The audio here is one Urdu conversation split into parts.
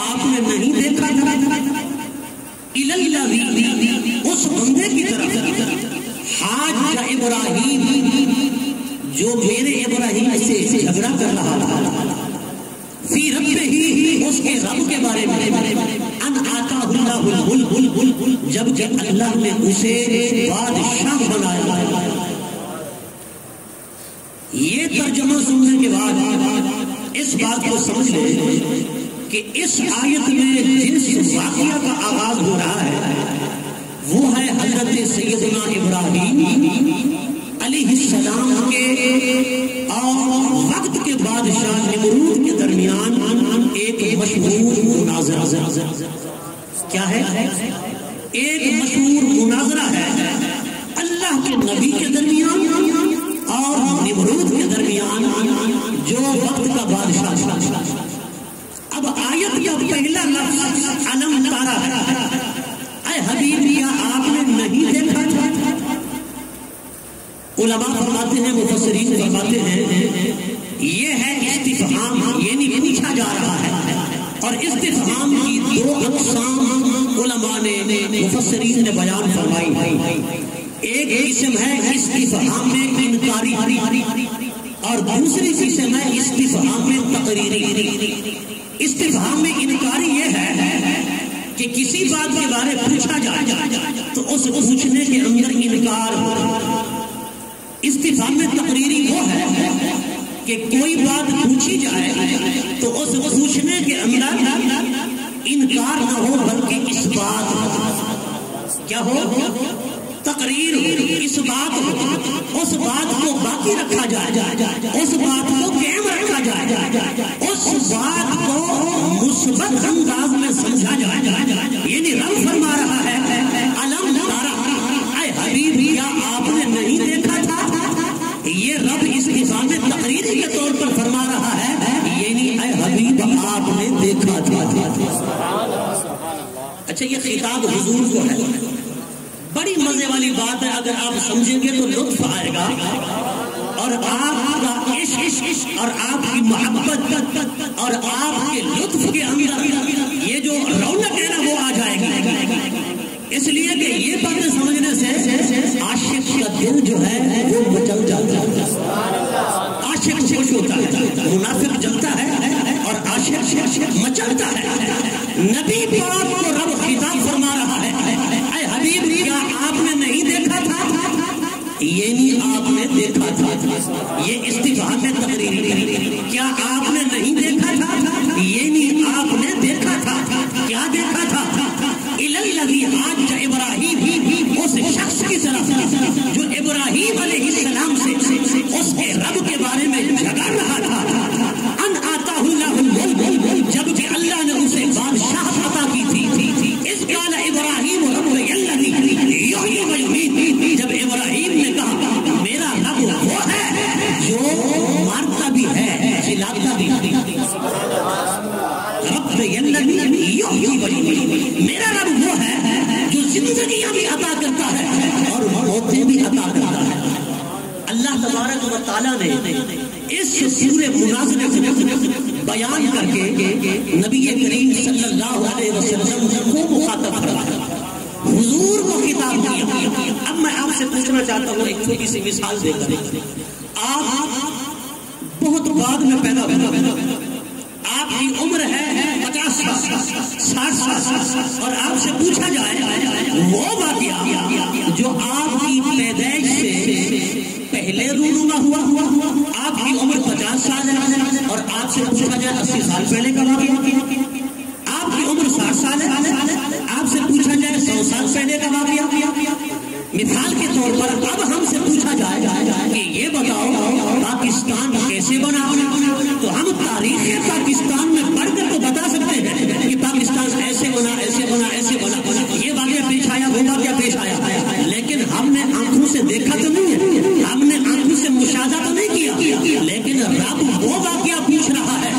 آپ نے نہیں دیکھا تھا اس بندے کی طرف حاج ابراہیم جو میرے ابراہیم سے جھگڑا کر رہا تھا فی ربہ اس کے رب کے بارے میں ان آتا اللہ جب کہ اللہ نے اسے بادشاہ بنایا. یہ ترجمہ سننے کے بعد اس بات کو سمجھ لیں کہ اس آیت میں جس واقعہ کا آغاز ہو رہا ہے وہ ہے حضرت سیدنا ابراہیم علیہ السلام کے اور وقت کے بادشاہ نمرود کے درمیان ایک مشہور مناظرہ. کیا ہے؟ ایک مشہور مناظرہ ہے اللہ کے نبی کے درمیان اور نمرود کے درمیان جو وقت کا بادشاہ تھا. اب آیت کا پہلا لفظ علم تارا ہے. اے حبیب کیا آپ نے نہیں دیکھا تھا؟ علماء فرماتے ہیں مفسرین فرماتے ہیں یہ ہے استفہام یعنی پوچھا جا رہا ہے. اور استفہام کی دو اقسام علماء نے مفسرین نے بیان فرمائی. ایک قسم ہے استفہام میں انکاری اور دوسری قسم ہے استفہام میں تقریری. استفہام میں انکاری یہ ہے کہ کسی بات کے بارے پوچھا جائے تو اس پوچھنے کے اندر انکار ہو. استفہام میں تقریری وہ ہے کہ کوئی بات پوچھی جائے تو اس پوچھنے کے اندر انکار نہ ہو بلکہ اس بات کیا ہو تقریر ہو, اس بات ہو, اس بات کو باقی رکھا جائے, اس بات کو قائم رکھا جائے, اس بات کو مثبت انداز میں سمجھا جائے. یعنی رب فرما رہا ہے علم تارا اے حبیب کیا آپ نے نہیں دیکھا تھا. یہ رب اس استفہام میں تقریری کے طور پر فرما رہا ہے یعنی اے حبیب آپ نے دیکھا تھا. اچھا یہ خطاب حضور کو ہے. بڑی مزے والی بات ہے, اگر آپ سمجھیں گے تو لطف آئے گا اور آپ کا عشق اور آپ کی محبت اور آپ کے لطف کے اندر یہ جو رونق ہے نا وہ آ جائے گی. اس لیے کہ یہ باتیں سمجھنے سے عاشق کا دل جو ہے وہ مچل جاتا ہے. عاشق خوش ہوتا ہے, منافق جلتا ہے اور عاشق مچلتا ہے. نبی پاک کو رب خطاب فرما رہا ہے اے حبیب کیا آپ نے نہیں دیکھا تھا. یہ نہیں آپ نے دیکھا تھا, یہ استفہام میں تقریری. کیا آپ نے نہیں دیکھا تھا, یہ نہیں آپ نے دیکھا تھا. کیا دیکھا تھا؟ الذی حاج ابراہیم اس شخص کی طرف جو ابراہیم علیہ السلام سے اس کے رب کے بارے میں جھگڑ رہا تھا. ان آتاہ اللہ الملک جب کہ اللہ نے اسے بادشاہ عطا کی تھی. اس قال ابراہیم رب الذی یحیی و یمیت جب ابراہیم نے کہا میرا رب وہ ہے جو مارتا بھی ہے جلاتا بھی. رب الذی یحیی و یمیت میرا رب وہ ہے جو زندگیاں بھی عطا کرتا ہے اور موتیں بھی عطا کرتا ہے. اللہ تبارک و تعالیٰ نے اس پورے مناظرے کو بیان کر کے نبی کریم صلی اللہ علیہ وسلم کو مخاطب کرا, حضور کو خطاب کیا. اب میں آپ سے پوچھنا چاہتا ہوں ایک چھوٹی سی مثال دے کر. آپ بہت بعد میں پیدا ہوئے, آپ کی عمر ہے 50 سال 60 سال اور آپ سے پوچھا جائے وہ واقعہ جو آپ کی پیدائش سے پہلے رونما ہوا. آپ کی عمر 50 سال ہے اور آپ سے پوچھا جائے 80 سال پہلے کا واقعہ. آپ کی عمر 60 سال ہے, آپ سے پوچھا جائے 100 سال پہلے کا واقعہ. مثال کے طور پر اب ہم سے پوچھا جائے کہ یہ بتاؤ پاکستان کیسے بنا, تو ہم تاریخ پاکستان میں پڑھ کر تو بتا سکتے ہیں کہ پاکستان ایسے بنا ایسے بنا ایسے بنا, یہ واقعہ پیش آیا وہ واقعہ پیش آیا. لیکن ہم نے آنکھوں سے دیکھا تو نہیں ہے, ہم نے آنکھوں سے مشاہدہ تو نہیں کیا, لیکن رب وہ واقعہ پوچھ رہا ہے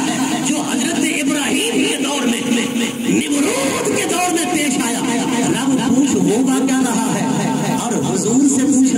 جو حضرت ابراہیم کے دور میں نمرود کے دور میں پیش آیا. رب پوچھ وہ واقعہ رہا ہے اور حضور سے پوچھ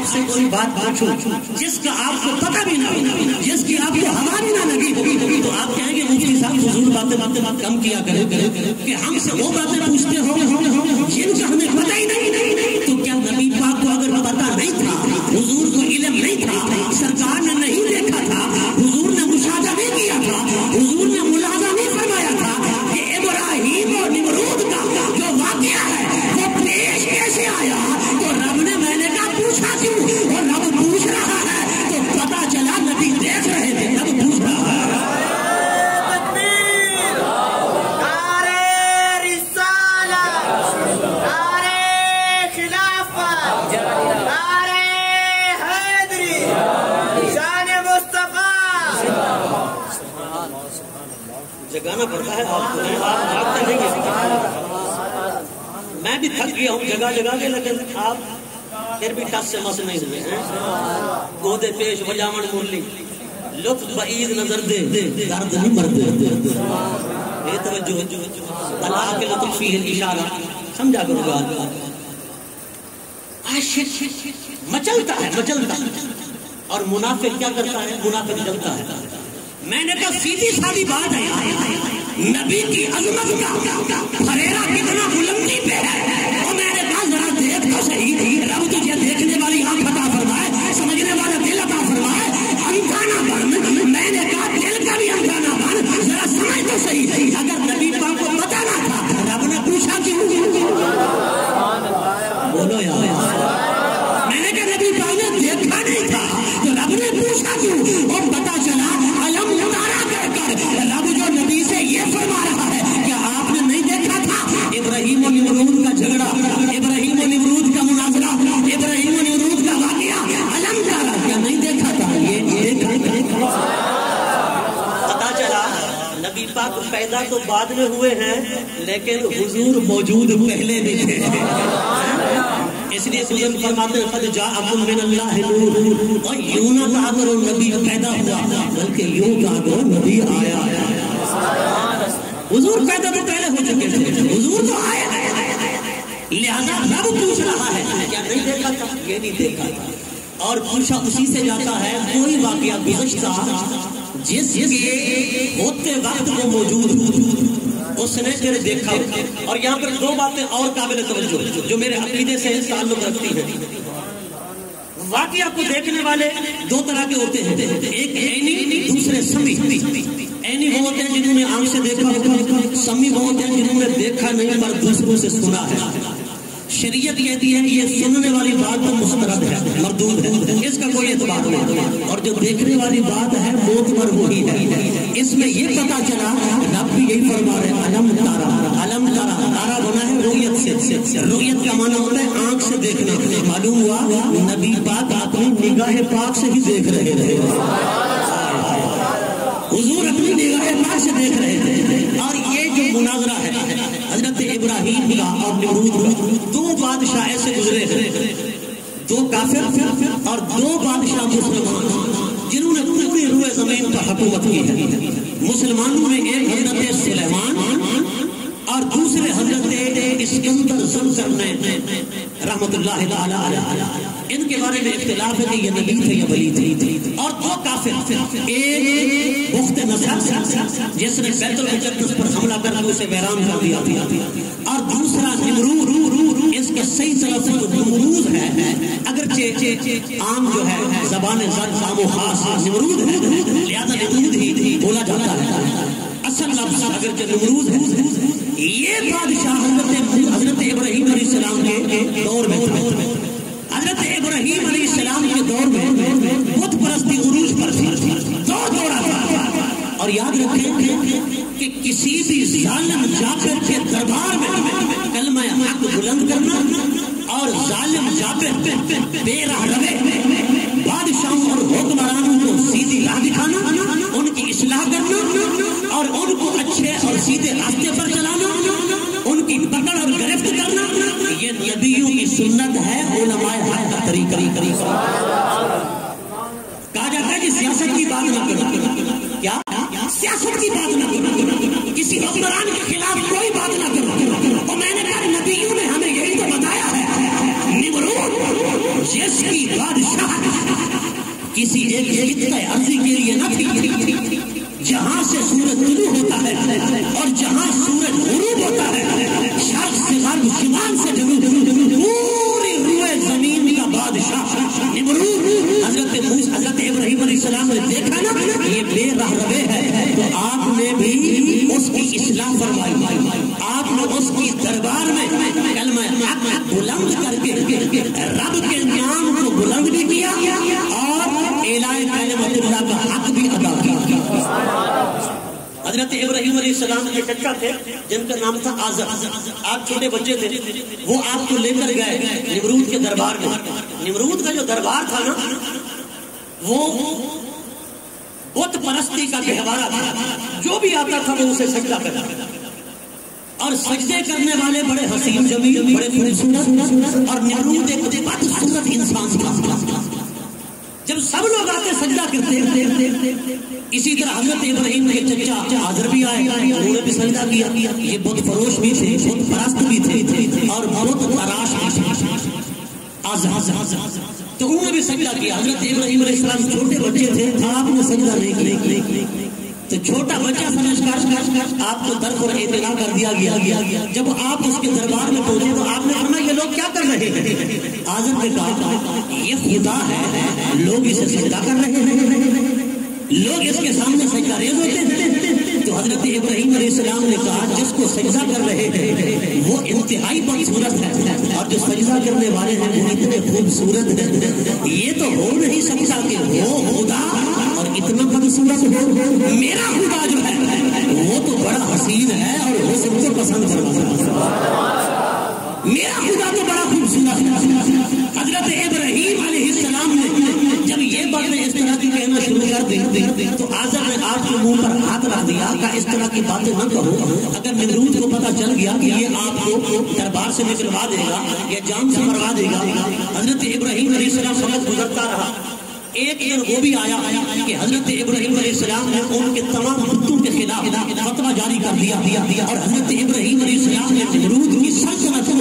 آپ سے کوئی بات پوچھوں جس کا آپ کو پتہ بھی نہ ہو، جس کی آپ کو ہوا بھی نہ لگی ہو، تو آپ کہیں گے مفتی صاحب فضول باتیں کم کیا کرے کہ ہم سے وہ باتیں پوچھتے ہو جن کا ہمیں پتہ ہی نہیں. تو کیا نبی پاک کو اگر پتہ نہیں تھا، حضور کو علم نہیں تھا، سرکار نے نہیں دیکھا تھا، حضور نے مشاہدہ نہیں کیا تھا، حضور نے ملاحظہ نہیں فرمایا تھا کہ ابراہیم اور نمرود کا جو واقعہ ہے وہ پیش کیسے آیا؟ تو رب نے میں نے کہا پوچھا کیوں؟ اور رب پوچھ رہا ہے تو پتا چلا نبی دیکھ رہے تھے، رب پوچھ رہا ہے. جگانا پڑتا ہے آپ کو، آپ جاگتے نہیں ہیں. میں بھی تھک گیا ہوں جگہ جگہ کے، لیکن آپ پھر بھی ٹس سے مس نہیں ہوئے ہیں. گودے پیش بجاون مرلی لطف بعید نظر دے، درد نہیں مردے. یہ توجہ اللہ کے لطف فی الاشارہ سمجھا کرو گا. عاشق مچلتا ہے، مچلتا ہے، اور منافق کیا کرتا ہے؟ منافق جلتا ہے. میں نے کہا سیدھی سادی بات ہے، نبی کی عظمت کا پھریرا کتنا بلندی پہ ہے. اور میں نے کہا ذرا دیکھ تو صحیح، رب تجھے دیکھنے والی آنکھ عطا فرمائے، سمجھنے والا دل عطا فرمائے، اندھا نہ بن. میں نے کہا دل کا بھی اندھا نہ بن، ذرا سمجھ تو صحیح. اگر نبی پاک کو پتہ نہ تھا، رب نے پوچھا کیوں؟ بولو یار. میں نے کہا نبی پاک نے دیکھا نہیں تھا تو رب نے پوچھا کیوں؟ اور پتا چلا رب جو نبی سے یہ فرما رہا ہے کہ آپ نے نہیں دیکھا تھا ابراہیم و نمرود کا جھگڑا، ابراہیم و نمرود کا مناظرہ، ابراہیم و نمرود کا واقعہ، علم تارا کیا نہیں دیکھا تھا؟ یہ دیکھا. پتا چلا نبی پاک پیدا تو بعد میں ہوئے ہیں لیکن حضور موجود پہلے بھی تھے. اس لیے بزرگ فرماتے ہیں قد جاءکم من اللہ نور. اور یوں نہ کہا کرو نبی پیدا ہوا، بلکہ یوں کہا کرو نبی آیا. حضور پیدا تو پہلے ہو چکے تھے، حضور تو آیا. لہذا رب پوچھ رہا ہے کیا نہیں دیکھا تھا؟ یہ نہیں دیکھا. اور پوچھا اسی سے جاتا ہے کوئی واقعہ گزشتہ جس کے ہوتے وقت وہ موجود ہو، اس نے پھر دیکھا. اور یہاں پر دو باتیں اور قابل توجہ جو میرے عقیدے سے تعلق رکھتی ہیں. واقعہ کو دیکھنے والے دو طرح کے ہوتے ہیں، ایک عینی، دوسرے سمی. عینی وہ ہوتے ہیں جنہوں نے آنکھ سے دیکھا ہوگا، سمی وہ ہوتے ہیں جنہوں نے دیکھا نہیں پر دوسروں سے سنا ہے. شریعت کہتی ہے یہ سننے والی بات تو مسترد ہے، مردود ہے، اس کا کوئی اعتبار نہیں. اور جو دیکھنے والی بات ہے معتبر وہی ہے. اس میں یہ پتا چلا رب بھی یہی فرما رہے علم تارا. علم تارا، تارا بنا ہے رویت سے. رویت کا معنی ہوتا ہے آنکھ سے دیکھنا. معلوم ہوا نبی پاک اپنی نگاہ پاک سے ہی دیکھ رہے تھے. حضور اپنی نگاہ پاک سے دیکھ رہے تھے. اور یہ جو مناظرہ ہے حضرت ابراہیم کا اور نمرود کا، دو بادشاہ ایسے گزرے ہیں، دو کافر اور دو بادشاہ مسلمان جنہوں نے پوری روئے زمین پر حکومت کی ہے. مسلمانوں میں ایک حضرت سلیمان اور دوسرے حضرت اسکندر زمزرنے رحمت اللہ تعالی علیہ. ان کے بارے میں اختلاف ہے کہ یہ نبی تھے یا ولی تھے. اور دو کافر، ایک بخت نصر جس نے بیت المقدس پر حملہ کر کے اسے ویران کر دیا تھا، اور دوسرا نمرود. اس کے صحیح طرف نمرود ہے، اگرچہ عام جو ہے زبان زام و خاص نمرود ہے، لہذا نمرود ہی بولا جاتا ہے. اصل لفظ اگرچہ نمرود ہے. یہ بادشاہ حضرت ابراہیم علیہ السلام کے دور میں تھا. حضرت ابراہیم علیہ السلام کے دور میں بت پرستی عروج پر تھی، دو دورہ تھا. اور یاد رکھیں کہ کسی بھی ظالم جابر کے دربار میں کلمہ حق بلند کرنا اور ظالم جابر بے راہ روے بادشاہوں اور حکمرانوں کو سیدھی راہ دکھانا، ان کی اصلاح کرنا اور ان کو اچھے اور سیدھے راستے پر چلانا، ان کی پکڑ اور گرفت کرنا، یہ نبیوں کی سنت ہے، علماء حق کا طریقہ. کہا جاتا ہے کہ سیاست کی بات نہ کرو. کیا سیاست کی بات نہ کرو، کسی حکمران کے خلاف کوئی بات نہ کرو. اور میں نے کہا نبیوں نے ہمیں یہی تو بتایا ہے. نمرود جس عرش کی بادشاہ کسی ایک خطۂ ارضی کے لیے نہ تھی، جہاں سے سورج طلوع ہوتا ہے اور جہاں سورج غروب ہوتا ہے، شرق سے غرب، شمال سے جنوب، پوری روئے زمین کا بادشاہ نمرود حضرت ابراہیم علیہ السلام نے دیکھا نا یہ بے راہ روے ہے، تو آپ نے بھی اس کی اصلاح فرمائی، آپ نے اس کی دربار میں کلمہ حق بلند کر کے رب کے نام کو بلند بھی کیا اور اعلان کلمۃ اللہ کا حق بھی ادا کیا۔ حضرت ابراہیم علیہ السلام کے چچا تھے جن کا نام تھا آزر، آپ چھوٹے بچے تھے، وہ آپ کو لے کر گئے نمرود کے دربار میں۔ نمرود کا جو دربار تھا نا وہ بت پرستی کا گہوارہ تھا، جو بھی آتا تھا وہ اسے سجدہ کرتا تھا، اور سجدے کرنے والے بڑے حسین جمیل، بڑے خوبصورت، اور نمرود ایک بدصورت انسان تھا۔ جب سب لوگ آتے سجدہ کرتے، اسی طرح حضرت ابراہیم کے چچا آزر بھی آئے، انہوں نے بھی سجدہ کیا۔ یہ بت فروش بھی تھے، بت پرست بھی تھے، اور بت تراش بھی تھے، تو انہوں نے بھی سجدہ کیا۔ حضرت ابراہیم علیہ السلام چھوٹے بچے تھے، آپ نے سجدہ نہیں کیا، تو چھوٹا بچہ سمجھ کر آپ کو در پر اطلاع کر دیا گیا۔ جب آپ اس کے دربار میں پہنچے تو آپ نے فرمایا یہ لوگ کیا کر رہے ہیں؟ آزر نے کہا یہ خدا ہے، لوگ اسے سجدہ کر رہے ہیں، لوگ اس کے سامنے سجدہ ریز ہوتے ہیں۔ تو حضرت ابراہیم علیہ السلام نے کہا جس کو سجدہ کر رہے ہیں وہ انتہائی بدصورت ہے، اور جو سجدہ کرنے والے ہیں وہ اتنے خوبصورت ہیں، یہ تو ہو نہیں سکتا کہ وہ خدا اور اتنا بدصورت ہو۔ میرا خدا جو ہے وہ تو بڑا حسین ہے اور وہ سب کو پسند کرتا ہے، میرا خدا تو بڑا خوبصورت ہے۔ حضرت ابراہیم علیہ السلام نے جب یہ باتیں اس طرح کی کہنا شروع کر دی تو آزر نے آپ کے منہ پر ہاتھ رکھ دیا کہ اس طرح کی باتیں نہ کہو، اگر نمرود کو پتا چل گیا کہ یہ آپ کو دربار سے نکلوا دے گا یا جان سے مروا دے گا۔ حضرت ابراہیم علیہ السلام وقت گزرتا رہا، ایک دن وہ بھی آیا کہ حضرت ابراہیم علیہ السلام نے ان کے تمام بتوں کے خلاف فتویٰ جاری کر دیا، اور حضرت ابراہیم علیہ السلام نے نمرود کی سلطنت کو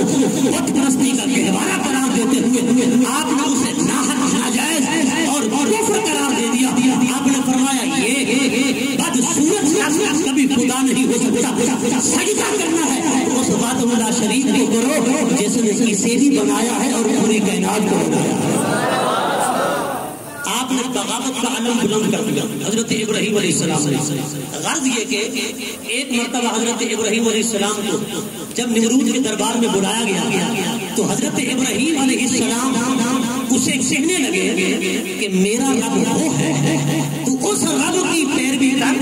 بت پرستی کا گہوارہ قرار دیتے ہوئے آپ نے اسے ناحق، ناجائز اور کفر قرار دے دیا۔ آپ نے فرمایا یہ بدصورت شخص کبھی خدا نہیں ہو سکتا، سجدہ کرنا ہے اس ذات اللہ شریف کو کرو جس نے اسے بھی بنایا ہے اور پوری کائنات کو بنایا ہے۔ آپ نے بغاوت کا علم بلند کر دیا حضرت ابراہیم علیہ السلام نے۔ غرض یہ کہ ایک مرتبہ حضرت ابراہیم علیہ السلام کو جب نمرود کے دربار میں بلایا گیا تو حضرت ابراہیم علیہ السلام اسے کہنے لگے کہ میرا رب وہ ہے، تو اس رب کی پیروی کر،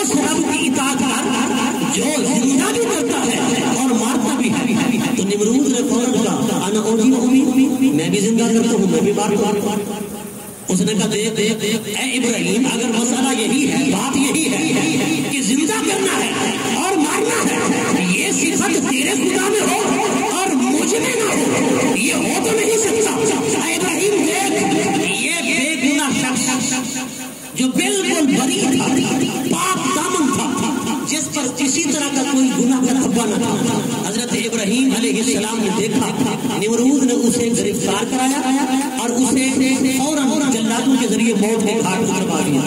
اس رب کی اطاعت کر جو زندہ بھی کرتا ہے اور مارتا بھی ہے۔ تو نمرود نے فوراً کہا انا اوجی امید، میں بھی زندہ کرتا ہوں، میں بھی مارتا۔ اس نے کہا دیکھ اے ابراہیم، اگر مسئلہ یہی ہے، بات یہی ہے کہ زندہ کرنا ہے اور مارنا ہے، یہ صفت تیرے خدا میں ہو اور مجھ میں نہ ہو، یہ ہو تو نہیں سکتا۔ اے ابراہیم دیکھ، یہ بے گناہ شخص جو بالکل بری تھا، پاک دامن تھا، جس پر کسی طرح کا کوئی گناہ کا دھبا نہ تھا۔ حضرت ابراہیم علیہ السلام نے دیکھا نمرود نے اسے گرفتار کرایا اور اسے فوراً جلادوں کے ذریعے موت کے گھاٹ اتروا دیا۔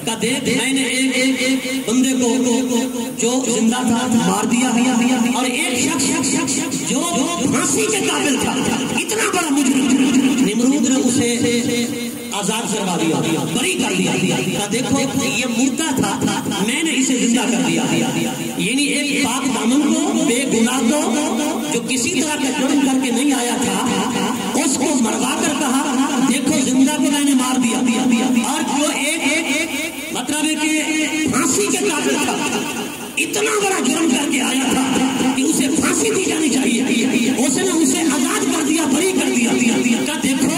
کہ دیکھ میں نے ایک بندے کو جو زندہ تھا مار دیا اور ایک شخص جو پھانسی کے قابل تھا، اتنا بڑا مجرم، نمرود نے اسے آزاد کروا دیا، بری کر دیا۔ کہ دیکھو یہ مردہ تھا، میں نے اسے زندہ کر دیا، یعنی ایک پاک دامن کو، بے گناہ کو، جو کسی طرح کا جرم کر کے نہیں آیا تھا، اس کو مروا کر کہا دیکھو زندہ کو میں نے مار دیا، اور جو ایک مطلب ہے کہ پھانسی کے قابل تھا، اتنا بڑا جرم کر کے آیا تھا کہ اسے پھانسی دی جانی چاہیے، اس نے اسے آزاد کر دیا، بری کر دیا۔ کہ دیکھو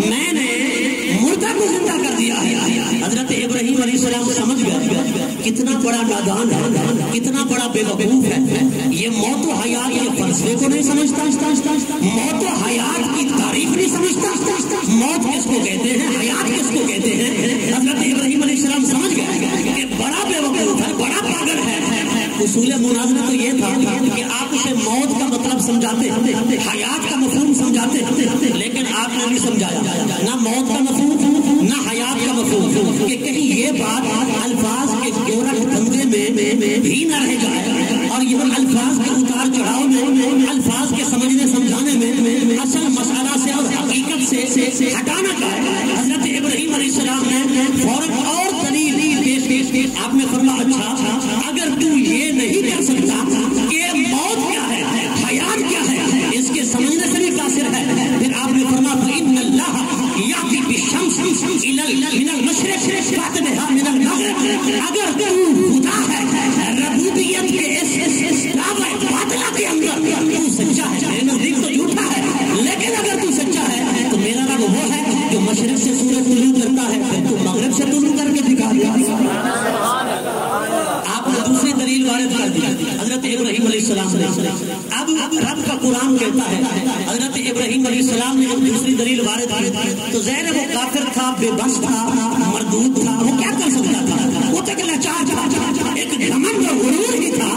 میں نے مردہ کو زندہ کر دیا۔ حضرت ابراہیم علیہ السلام سمجھ گیا کتنا بڑا نادان ہے، کتنا بڑا بے وقوف ہے، یہ موت و حیات کے فلسفے کو نہیں سمجھتا، موت و حیات کی تعریف نہیں سمجھتا، موت کس کو کہتے ہیں، حیات کس کو کہتے ہیں۔ حضرت ابراہیم علیہ السلام سمجھ گئے کہ بڑا بے وقوف ہے، بڑا پاگل ہے۔ اصول مناظرہ تو یہ تھا کہ آپ اسے موت کا مطلب سمجھاتے، حیات کا مفہوم سمجھاتے، لیکن آپ آپ نے نہیں سمجھایا، نہ موت کا مفہوم نہ حیات کا مفہوم، کہ کہیں یہ بات الفاظ کے گورکھ دھندے میں بھی نہ رہ جائے، اور یہ الفاظ کے اتار چڑھاؤ میں، الفاظ کے سمجھنے سمجھانے میں اصل مسئلہ سے اور حقیقت سے ہٹانا چاہے۔ حضرت ابراہیم علیہ السلام نے فوراً اور دلیل پیش، آپ نے فرمایا اچھا اگر تو یہ نہیں کر سکتا کہ موت کیا ہے، حیات کیا ہے، اس کے سمجھنے سے بھی قاصر ہے، پھر آپ نے فرمایا فإن اللہ یأتی بالشمس من المشرق فأت بها من المغرب۔ اگر تو خدا ہے، ربوبیت کے اس دعوے باطلہ کے اندر تو سچا ہے، میرے نزدیک تو جھوٹا ہے، لیکن اگر تو سچا ہے تو میرا رب وہ ہے جو مشرق سے سورج طلوع کرتا ہے، پھر تو مغرب سے طلوع کر کے دکھا دیا۔ آپ نے دوسری دلیل وارد کر دی حضرت ابراہیم علیہ السلام نے۔ اب رب کا قرآن کہتا ہے حضرت ابراہیم علیہ السلام نے جب دوسری دلیل وارد کی تو ظاہر وہ کافر تھا، بے بس تھا، مردود تھا، وہ کیا کر سکتا تھا؟ وہ تک لاچار تھا، ایک گھمنڈ اور غرور ہی تھا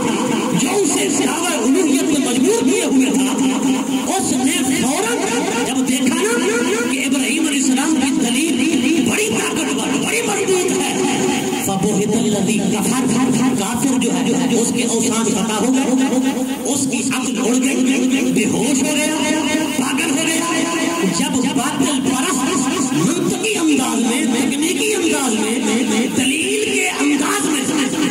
جو اسے دعوی الوہیت میں مجبور کیے ہوئے تھا۔ اس نے فوراً جب دیکھا نا کہ ابراہیم علیہ السلام کی دلیل بڑی طاقتور، بڑی مضبوط ہے، فبہت الذی کفر، کافر جو ہے اس کے اوثان خطا ہو گئے، اس کی عقل اڑ گئی، بے ہوش ہو گیا، پاگل ہو گیا۔ جب باطل پرست منطقی انداز میں، تکنیکی انداز میں، دلیل کے انداز میں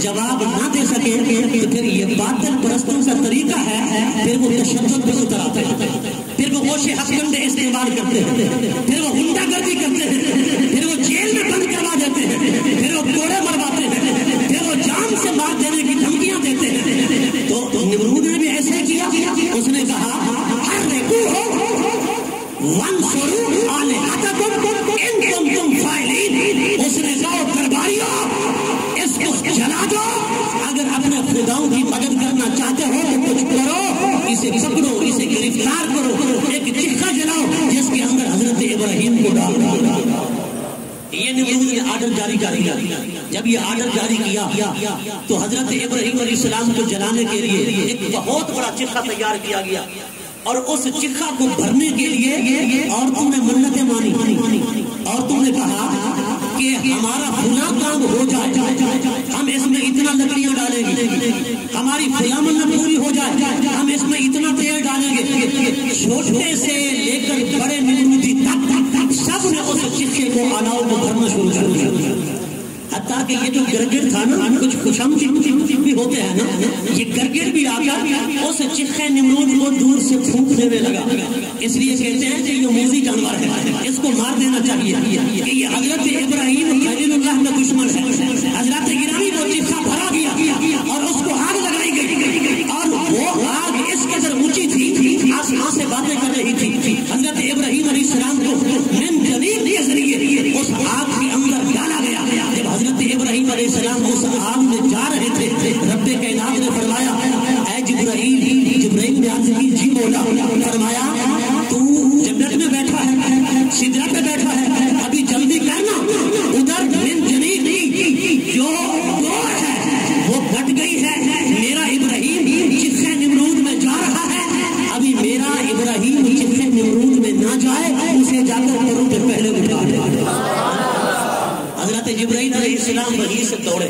جواب نہ دے سکے تو پھر یہ باطل پرستوں کا طریقہ ہے، پھر وہ تشدد پہ اتر آتے ہیں، پھر وہ ہوش ہتھکنڈے استعمال کرتے ہیں، پھر وہ غنڈہ گردی کرتے ہیں، پھر وہ جیل میں بند کروا دیتے ہیں، پھر وہ کوڑے مرواتے ہیں، پھر وہ جان سے مار دینے کی دھمکیاں دیتے ہیں۔ تو نمرود نے بھی ایسے کیا، اس نے کہا وانصروا آلہتکم ان کنتم فاعلین، اس نے کہا درباریوں اس کو جلا دو، اگر اپنے خداؤں کی مدد کرنا چاہتے ہو تو کچھ کرو، اسے پکڑو، اسے گرفتار کرو، ایک چکھا جلاؤ جس کے اندر حضرت ابراہیم کو ڈال دو۔ یہ نمرود نے آرڈر جاری کیا۔ جب یہ آرڈر جاری کیا تو حضرت ابراہیم علیہ السلام کو جلانے کے لیے ایک بہت بڑا چکھا تیار کیا گیا، اور اس چکھا کو بھرنے کے لیے عورتوں نے منتیں مانی، عورتوں نے کہا کہ ہمارا فلاں کام ہو جائے، ہم اس میں اتنا لکڑیاں ڈالیں گے، ہماری فلاں منت پوری ہو جائے، ہم اس میں اتنا تیل ڈالیں گے۔ چھوٹے سے لے کر بڑے نمرودی تک سب نے اس چکھے کو آلاؤ کو بھرنا شروع کر دیا، حتیٰ کہ یہ جو گرگڑ تھا نا، کچھ خوشم بھی ہوتے ہیں نا، یہ گرگڑ بھی آ کر اس چکھے نمرود کو دور سے پھونکنے میں لگا۔ اس لیے کہتے ہیں کہ یہ موذی جانور ہے، اس کو مار دینا چاہیے، کہ یہ حضرت ابراہیم خلیل اللہ کا دشمن ہے۔ حضرت گرامی کو چکھا بھرا گیا اور اس کو آگ لگائی گئی، اور وہ آگ اس قدر اونچی تھی، آسمان سے باتیں کر رہی تھی۔ حضرت ابراہیم علیہ السلام کو من جنیب کے ذریعے اس آگ کے اندر ڈالا گیا۔ جب حضرت ابراہیم علیہ السلام اس آگ میں جا رہے تھے، رب کائنات نے فرمایا اے جبرائیل نے عرض کی، جی مولا، فرمایا تو جنت میں بیٹھا ہے، سدرہ پہ بیٹھا ہے، ابھی جلدی کرنا، ادھر من جنیب جو دور ہے وہ بٹ گئی ہے، میرا ابراہیم چکھے نمرود میں جا رہا ہے، ابھی میرا ابراہیم چکھے نمرود میں نہ جائے، اسے جا کر کروں پھر پہلے اٹھا دے۔ حضرت جبرائیل علیہ السلام وحی سے دوڑے،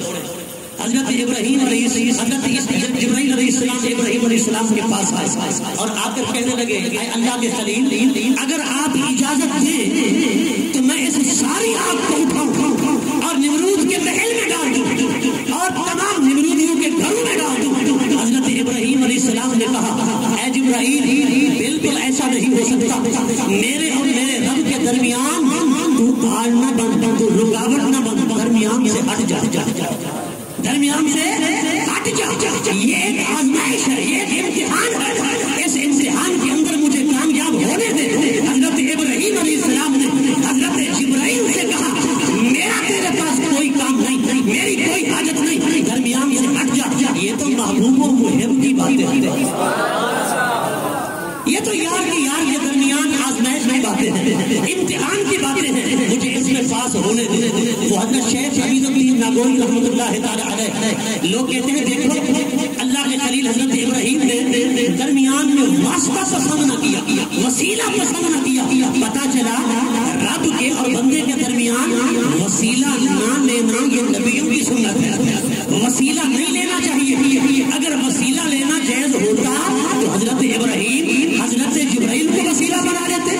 حضرت جبرائیل علیہ السلام ابراہیم علیہ السلام کے پاس آئے اور آ کر کہنے لگے اے اللہ کے خلیل، اگر آپ اجازت دیں تو میں اس ساری آگ کو اٹھاؤں اور نمرود کے محل میں ڈال دوں اور تمام نمرودیوں کے گھروں میں ڈال دوں۔ حضرت ابراہیم علیہ السلام نے کہا اے جبرائیل، بالکل ایسا نہیں ہو سکتا، میرے اور میرے رب کے درمیان تو پہاڑ نہ بن، تو رکاوٹ نہ بن، درمیان سے ہٹ جا، درمیان سے ہٹ جا، یہ ایک آزمائش ہے، یہ ایک امتحان ہے، اس امتحان کے اندر مجھے کامیاب ہونے دے۔ حضرت ابراہیم علیہ السلام نے حضرت جبرائیل سے کہا میرا تیرے پاس کوئی کام نہیں، میری کوئی حاجت نہیں، درمیان سے ہٹ جا۔ یہ تو محبوب و محب کی باتیں ہیں، یہ تو یار کی یار کے درمیان آزمائش کی باتیں ہیں، امتحان کی باتیں ہیں، مجھے اس میں پاس ہونے دے۔ وہ حضرت شیخ حمید الدین ناگوئی رحمۃ اللہ تعالی علیہ، لوگ کہتے ہیں دیکھو اللہ کے خلیل حضرت ابراہیم نے درمیان میں واسطہ پسند نہ کیا، وسیلہ پسند نہ کیا. پتا چلا رب کے اور بندے کے درمیان وسیلہ نہ لینا یہ نبیوں کی سنت ہے. وسیلہ نہیں لینا چاہیے. اگر وسیلہ لینا جائز ہوتا تو حضرت ابراہیم حضرت جبرائیل کو وسیلہ بنا لیتے.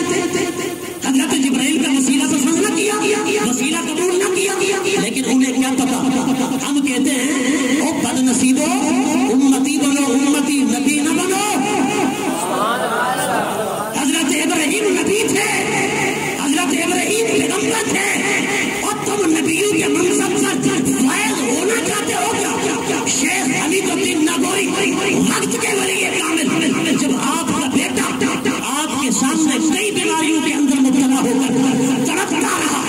حضرت جبرائیل کا وسیلہ پسند نہ کیا, وسیلہ قبول نہ کیا, لیکن انہیں کیا پتا. ہم کہتے ہیں او بد نصیبو امتی بنو, امتی نبی نہ بنو. حضرت ابراہیم نبی تھے, حضرت ابراہیم پیغمبر تھے, اور تم نبیوں کے منصب پر فائز ہونا چاہتے ہو کیا؟ شیخ حمید الدین ناگوری وقت کے ولی کامل, جب آپ کا بیٹا آپ کے سامنے کئی بیماریوں کے اندر مبتلا ہو کر تڑپتا رہا,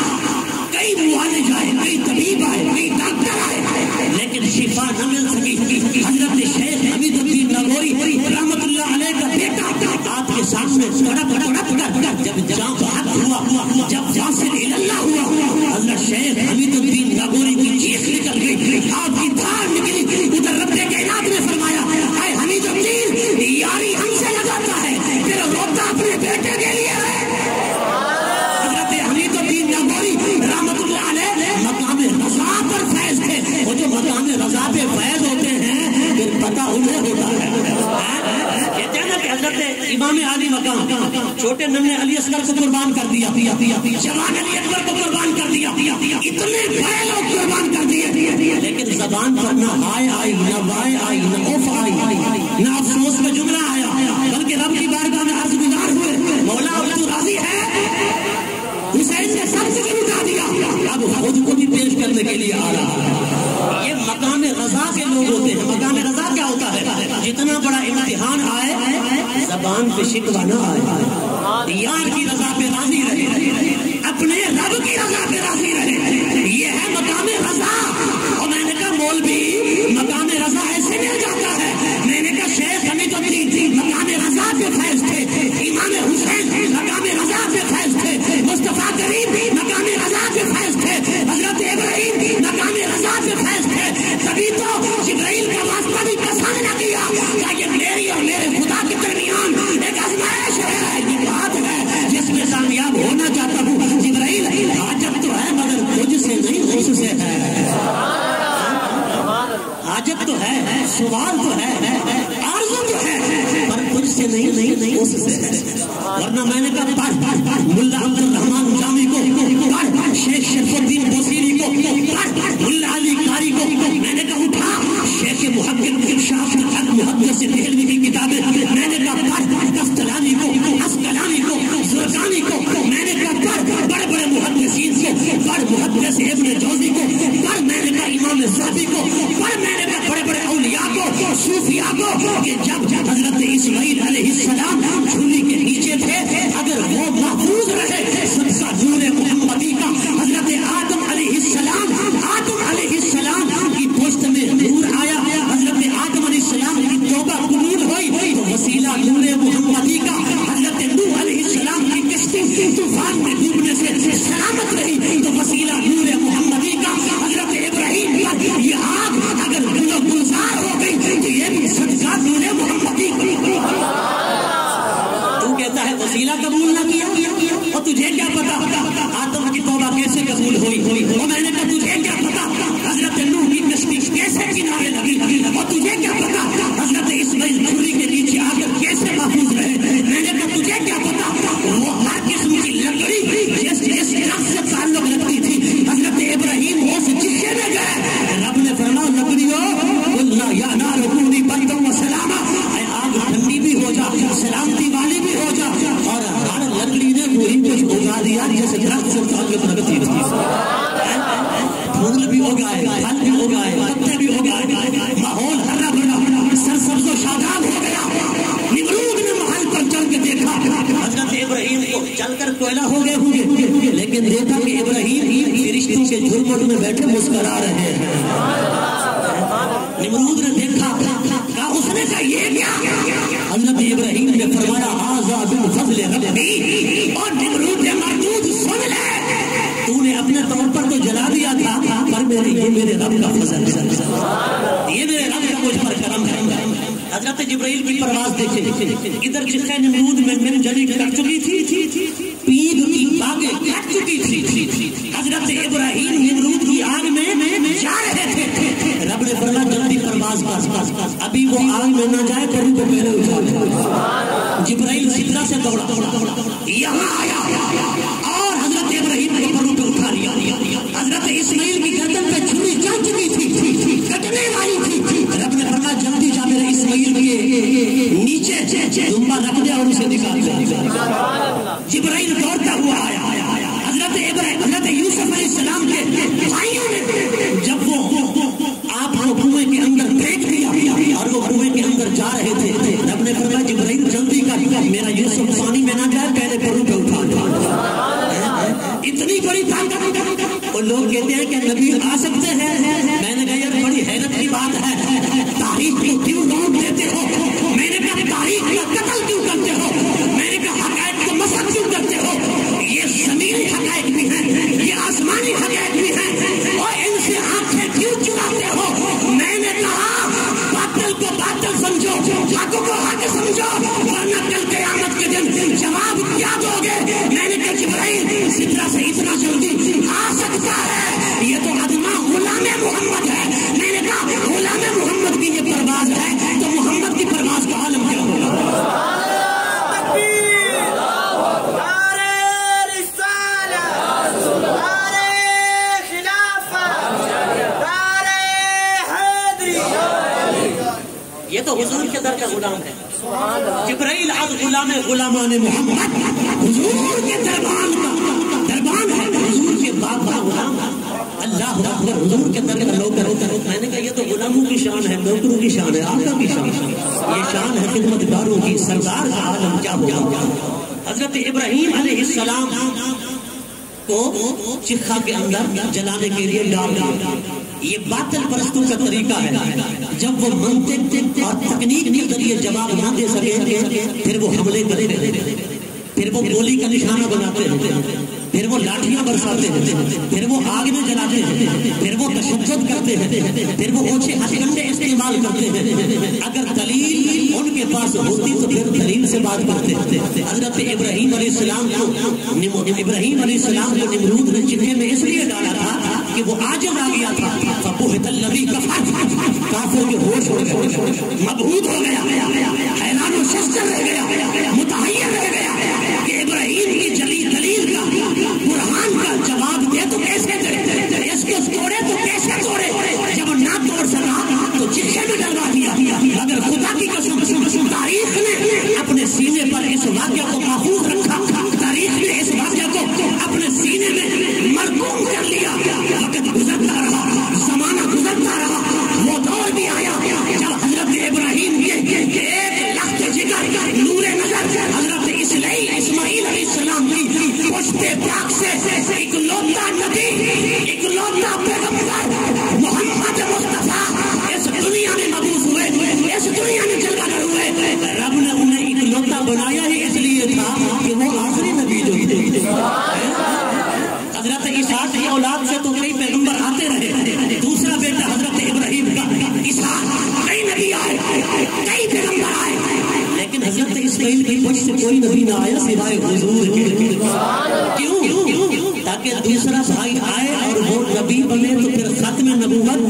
کئی معالج آئے, کئی طبیب آئے, کئی ڈاکٹر آئے, لیکن شفا نہ مل سکی. حضرت شیخ حمید الدین ناگوری رحمت اللہ علیہ کا بیٹا آپ کے سامنے تڑپ کر جب جان بحق ہوا, جب واصل اللہ ہوا, حضرت شیخ حمید الدین ناگوری کی چیخ نکل گئی, آپ کی دھار نکلی. ادھر رب کائنات نے فرمایا اے حمید الدین یاری ہم سے لگاتا ہے, تیرا روتا اپنے بیٹے کے لیے ہے. حضرت حمید الدین ناگوری رحمت اللہ علیہ مقام رضا پر فیض تھے. وہ جو مقام رضا پہ فیض ہوتے ہیں پھر پتہ انہیں ہوتا ہے. کہتے ہیں نا کہ حضرت امام علی مقام چھوٹے ننھے علی اصغر کو قربان کر دیا, جوان علی اکبر کو قربان کر دیا, اتنے بڑے لوگ قربان کر دیے, لیکن زبان پر نہ ہائے آئی, نہ وائے آئی, نہ اوف آئی, نہ افسوس کا جملہ آیا, بلکہ رب کی بارگاہ میں عرض گزار ہوئے مولا اب تو راضی ہے. حسین نے سب کچھ لٹا دیا, اب خود کو بھی پیش کرنے کے لیے آ رہا ہے. یہ مقام رضا کے لوگ ہوتے ہیں. مقام رضا کیا ہوتا ہے؟ جتنا بڑا امتحان آئے زبان پہ شکوہ نہ آئے, یار کی رضا پہ راضی رہے, اپنے رب کی رضا پہ راضی رہے. یہ ہے مقام رضا. اور میں نے کہا مولوی مقام رضا ایسے مل جاتا ہے. میں نے کہا شیخ حمید الدین مقام رضا پہ فیض تھے, امام حسین مقام رضا پہ فیض تھے, مصطفیٰ کریم مقام رضا پہ فیض تھے, حضرت ابراہیم مقام رضا پہ فیض تھے. تبھی تو جبرائیل کا واسطہ بھی پسند نہ کیا کہ میری اور میرے خدا کے درمیان ایک آزمائش ہے. یہ بات ہے جس میں کامیاب ہونا چاہتا ہوں. جبرائیل حاجت تو ہے مگر تجھ سے نہیں اس سے ہے. حاجت تو ہے, سوال تو ہے, آرزو تو ہے, پر تجھ سے نہیں اس سے ہے. ورنہ میں نے کہا پڑھ ملا عبد الرحمان جامی کو, پڑھ شیخ شرف الدین بوسیری کو, پڑھ ملا علی قاری کو. میں نے کہا اٹھا شیخ محقق شاہ الحق محدث دہلوی کی کتابیں. میں نے کہا پڑھ قسطلانی کو, عسقلانی کو, زرقانی کو. میں نے کہا پڑھ بڑے بڑے محدثین کو, پڑھ محدث ابن جوزی کو, پڑھ میں نے کہا امام زہبی کو, پڑھ میں نے کہا بڑے بڑے اولیاء کو, صوفیاء کو. کہ جب حضرت اسماعیل علیہ السلام جھولی کے نیچے تھے, اگر وہ محفوظ رہے صدقہ نور محمدی کا, حضرت آدم علیہ السلام کی پشت میں نور آیا, حضرت آدم علیہ السلام کی توبہ قبول ہوئی تو وسیلہ نور محمدی کا, حضرت نوح علیہ السلام کی کشتی طوفان میں ڈوبنے سے سلامت رہی تو وسیلہ نور محمدی کا, حضرت ابراہیم پر یہ آگ اگر گلزار ہو گئی تو یہ بھی صدقہ نور محمدی کا. تو کہتا ہے وسیلہ قبول نہ کیا, اور تجھے کیا پتا آدم کی توبہ کیسے قبول ہوئی. اور میں نے کہا تجھے کیا پتا حضرت نوح کی کشتی کیسے کنارے لگی, اور تجھے کیا پتا حضرت اسماعیل جھولی کے نیچے آ کر کیسے محفوظ رہے. میں نے کہا تجھے کیا پتا وہ ہر قسم کی لکڑی جس درخت سے تعلق رکھتی تھی حضرت ابراہیم اس جشے میں گئے. رب نے فرمایا لکڑیوں قلنا یا نار کونی بردا و سلاما, اے آگ ٹھنڈی بھی ہو جا, سلامتی والی بھی ہو جا. اور ہر لکڑی نے وہی کچھ اگا دیا جیسے درخت سے تعلق رکھتی تھی. پھول بھی اگائے, پھل بھی اگائے, پتے بھی اگائے, ماحول ہرا بھرا سرسبز و شاداب ہو گیا. نمرود نے محل پر چل کے دیکھا حضرت ابراہیم کو, چل کر کوئلہ ہو گئے ہوں گے, لیکن دیکھا کہ ابراہیم فرشتوں کے جھرمٹ میں بیٹھے مسکرا رہے ہیں. نمرود نے دیکھا, کہا اس نے کہا یہ کیا؟ حضرت ابراہیم نے فرمایا ھذا من فضل ربی. اور نمرود نے مردود سن لے, تو نے اپنے طور پر تو جلا دیا تھا, پر یہ میرے رب کا فضل ہے, یہ میرے رب کا مجھ پر کرم ہے. حضرت جبرائیل کی پرواز دیکھیں، ادھر جخے نمرود میں جلی کٹ چکی تھی، پیگ کی باغیں کٹ چکی تھی، حضرت ابراہیم نمرود کی آگ میں جا رہے تھے، رب نے فرمایا جلدی پرواز کر، ابھی وہ آگ میں نہ جائے کروں تو پہلے اٹھا۔ جبرائیل سدرہ سے دوڑا یہاں آیا اور حضرت ابراہیم کے پروں پہ اٹھا لیا، حضرت اسماعیل کی گردن پہ چھری چل چکی تھی، کٹنے والی تھی، رب نے فرمایا جلدی جا میرے اسماعیل کے نیچے دمبا رکھ دے اور اسے نکال دے۔ جبرائیل دوڑتا ہوا آیا، حضرت یوسف علیہ السلام کے بھائیوں نے جب وہ آپ کو کنویں کے اندر پھینک دیا اور وہ کنویں کے اندر جا رہے تھے، رب نے فرمایا جبرائیل جلدی کر، میرا یوسف پانی میں نہ جائے، پہلے پروں پہ اٹھا دے۔ اتنی بڑی طاقت، وہ لوگ کہتے ہیں کہ نبی آ سکتے ہیں، میں نے کہا یار بڑی حیرت کی بات ہے، تاریخ کو کیوں لوٹ دیتے ہو؟ میں نے کہا تاریخ کا قتل کیوں کرتے ہو؟ میں نے کہا حقائق کو مسخ کیوں کرتے ہو؟ یہ زمینی حقائق بھی ہیں، یہ آسمانی حقائق بھی ہیں، اور ان سے آنکھیں کیوں چراتے ہو؟ میں نے کہا باطل کو باطل سمجھو، حق کو حق سمجھو، ورنہ کل قیامت کے دن جواب کیا دو گے؟ میں نے کہا جبرائیل سدرہ سے اتنا جلدی آ سکتا ہے، یہ تو ادنا غلام محمد ہے۔ میں نے کہا غلام محمد کی یہ پرواز ہے تو محمد کی پرواز کا عالم کیا ہوگا؟ یہ تو حضور کے در کا غلام ہے، جبرائیل از غلامان محمد، حضور کے دربان ہے، حضور کے بابا غلام، اللہ اکبر، حضور کے در کا نوکر۔ میں نے کہا یہ تو غلاموں کی شان ہے، نوکروں کی شان ہے، آقا کی شان ہے، یہ شان ہے خدمتگاروں کی، سردار کا عالم کیا ہوگا؟ حضرت ابراہیم علیہ السلام کو چکھا کے اندر جلانے کے لیے ڈال دیا۔ یہ باطل پرستوں کا طریقہ ہے، جب وہ منطق اور تکنیک کے ذریعے جواب نہ دے سکے پھر وہ حملے کرتے ہیں، پھر وہ گولی کا نشانہ بناتے ہیں، پھر وہ لاٹھیاں برساتے ہیں، پھر وہ آگ میں جلاتے ہیں، پھر وہ تشدد کرتے ہیں، پھر وہ اونچے ہتھ کنڈے استعمال کرتے ہیں۔ اگر دلیل ان کے پاس ہوتی تو پھر دلیل سے بات کرتے ہیں۔ حضرت ابراہیم علیہ السلام کو نمرود نے چکھے میں اس لیے ڈالا تھا کہ وہ عاجز آ گیا تھا، فبہت الذی کفر، کافر کے ہوش اڑ گئے، مبہوت ہو گیا، حیران و شستر رہ گیا، متحیر رہ گیا کہ ابراہیم کی جلی دلیل کا، برہان کا جواب دے تو کیسے دے، اس کو توڑے تو کیسے توڑے؟ جب نہ توڑ سکا تو چکھے میں ڈلوا دیا۔ اگر خدا کی قسم تاریخ نے اپنے سینے پر اس واقعہ کو محفوظ رکھا، تاریخ نے اس واقعہ کو اپنے سینے میں مرقوم کر لیا، وقت گزرتا رہا، زمانہ گزرتا رہا، وہ دور بھی آیا جب حضرت ابراہیم کے ایک لخت جگر نور نظر حضرت اسماعیل علیہ السلام کی پشت پاک سے اکلوتا نبی، اکلوتا پیغمبر محمد مصطفیٰ اس دنیا میں مبعوث ہوئے، اس دنیا میں جلوہ گر ہوئے۔ رب نے انہیں اکلوتا بنایا ہی اس لیے تھا کہ وہ آخری نبی جو تھے۔ حضرت اسحاق کی اولاد سے تو کئی پیغمبر آتے رہے، دوسرا بیٹا حضرت ابراہیم کا اسحاق، کئی نبی آئے، کئی پیغمبر آئے، لیکن حضرت اسماعیل کی پشت سے کوئی نبی نہ آیا سوائے حضور کے۔ کیوں؟ تاکہ دوسرا بھائی آئے اور وہ نبی بنے تو پھر ختم نبوت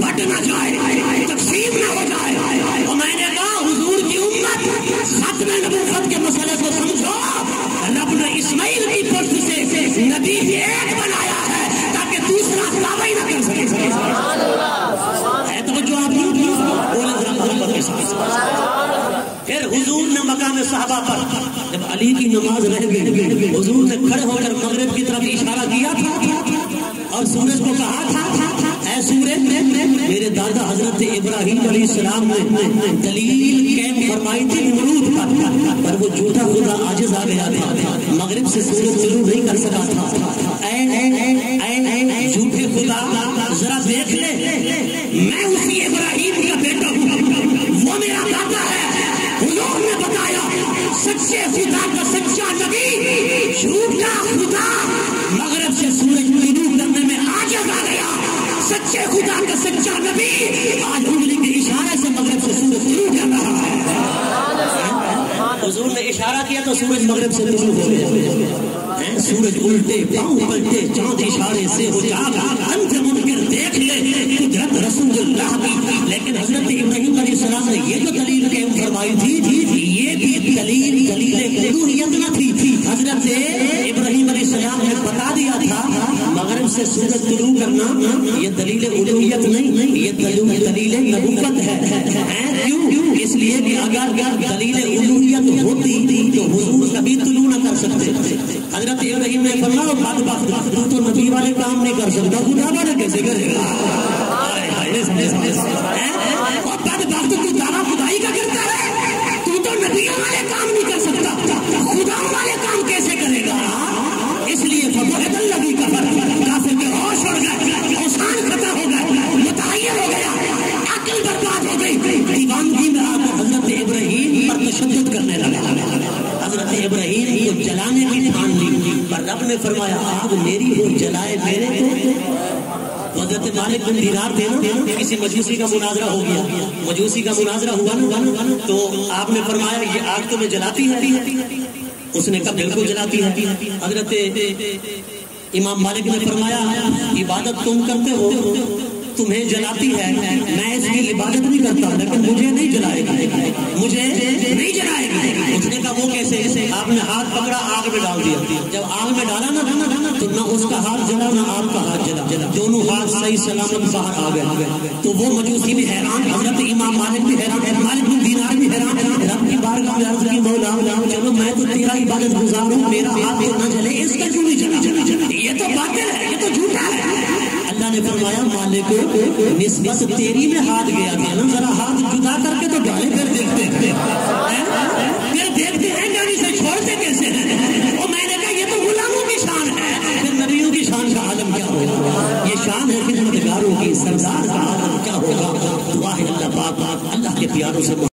بٹ نہ جائے، تقسیم نہ ہو جائے۔ اور میں نے کہا حضور کی امت ختم نبوت کے مسئلے کو سمجھو، رب نے اسماعیل کی پشت سے نبی ایک بنایا ہے تاکہ دوسرا دعوی نہ کر سکے۔ ہے توجہ آپ کی؟ پھر حضور نے مقام صحابہ پر جب علی کی نماز رہ گئی، حضور نے کھڑے ہو کر مغرب کی طرف اشارہ کیا تھا اور سورج کو کہا تھا اے سورج، میرے دادا حضرت ابراہیم علیہ السلام نے دلیل قائم فرمائی تھی نمرود پر وہ جھوٹا خدا عاجز آ گیا تھا، مغرب سے سورج طلوع نہیں کر سکا تھا۔ اے جھوٹے خدا ذرا دیکھ لے، میں اسی ابراہیم کا بیٹا ہوں، وہ میرا دادا ہے۔ حضور نے بتایا سچے خدا کا سچا نبی جھوٹا خدا مغرب سے سورج طلوع کرنے میں عاجز آ گیا، سچے خدا کا سچا نبی آج انگلی کے اشارے سے مغرب سے سورج طلوع کر مغرب سے طلوع ہو گیا، سورج الٹے پاؤں پلٹے چاند اشارے سے ہو جاگا، انت منکر دیکھ لے قدرت رسول اللہ کی۔ لیکن حضرت ابراہیم علیہ السلام نے یہ جو دلیل قائم فرمائی تھی یہ بھی دلیل الوہیت نہ تھی۔ حضرت ابراہیم علیہ السلام نے بتا دیا تھا مغرب سے سورج طلوع کرنا یہ دلیل الوہیت نہیں، یہ دلیل نبوت ہے۔ کیوں؟ اس لیے کہ اگر دلیل الوہیت ہوتی تو حضور کبھی طلوع نہ کر سکتے۔ حضرت ابراہیم نے فرمایا بدبخت تو نبی والے کام نہیں کر سکتا، خدا والے کیسے کرے گا؟ اور بدبخت تو دعویٰ خدائی کا کرتا ہے، تو نبیوں والے کام نہیں کر سکتا، خدا والے کام کیسے کرے گا؟ اس لیے فبہت الذی کفر، کافر کے ہوش اڑ گئے، اوثان ختم ہو گئے، متحیر ہو گیا، عقل برباد ہو گئی، دیوانگی میں آ کر حضرت ابراہیم پر تشدد کرنے لگا۔ حضرت ابراہیم کو جلانے کی ٹھان لی، پر رب نے فرمایا آگ میری ہو جلائے میرے کو۔ حضرت مالک بن دینار تھے نا، کسی مجوسی کا مناظرہ ہو گیا، مجوسی کا مناظرہ ہوا نا، تو آپ نے فرمایا یہ آگ تمہیں جلاتی ہے؟ اس نے کہا بالکل جلاتی ہے۔ حضرت امام مالک نے فرمایا عبادت تم کرتے ہو تمہیں جلاتی ہے، میں اس کی عبادت نہیں کرتا لیکن مجھے نہیں جلائے گا، مجھے نہیں جلائے گا۔ اس نے کہا وہ کیسے؟ آپ نے ہاتھ پکڑا آگ میں ڈال دیا، جب آگ میں ڈالا نا تو نہ اس کا ہاتھ جلا نہ آپ کا ہاتھ جلا، دونوں ہاتھ صحیح سلامت باہر آ گئے۔ تو وہ مجوسی بھی حیران، حضرت امام مالک بھی حیران، مالک بن دینار بھی حیران، رب کی بارگاہ میں عرض کی مولا چلو میں تو تیرا عبادت گزار ہوں، میرا ہاتھ تو نہ جلے، اس کا کیوں نہیں جلا؟ یہ تو باطل ہے، یہ تو جھوٹا ہے۔ اللہ نے فرمایا مالک نسبت تیری میں ہاتھ گیا تھا نا، ذرا ہاتھ جدا کر کے تو ڈالے، پھر دیکھتے ہیں پھر دیکھتے ہیں گاڑی سے چھوڑتے کیسے ہیں۔ اور میں نے کہا یہ تو غلاموں کی شان ہے، پھر نبیوں کی شان کا عالم کیا ہوگا؟ یہ شان ہے خدمتگاروں کی، سردار کا عالم کیا ہوگا؟ دعا ہے اللہ پاک اللہ کے پیاروں سے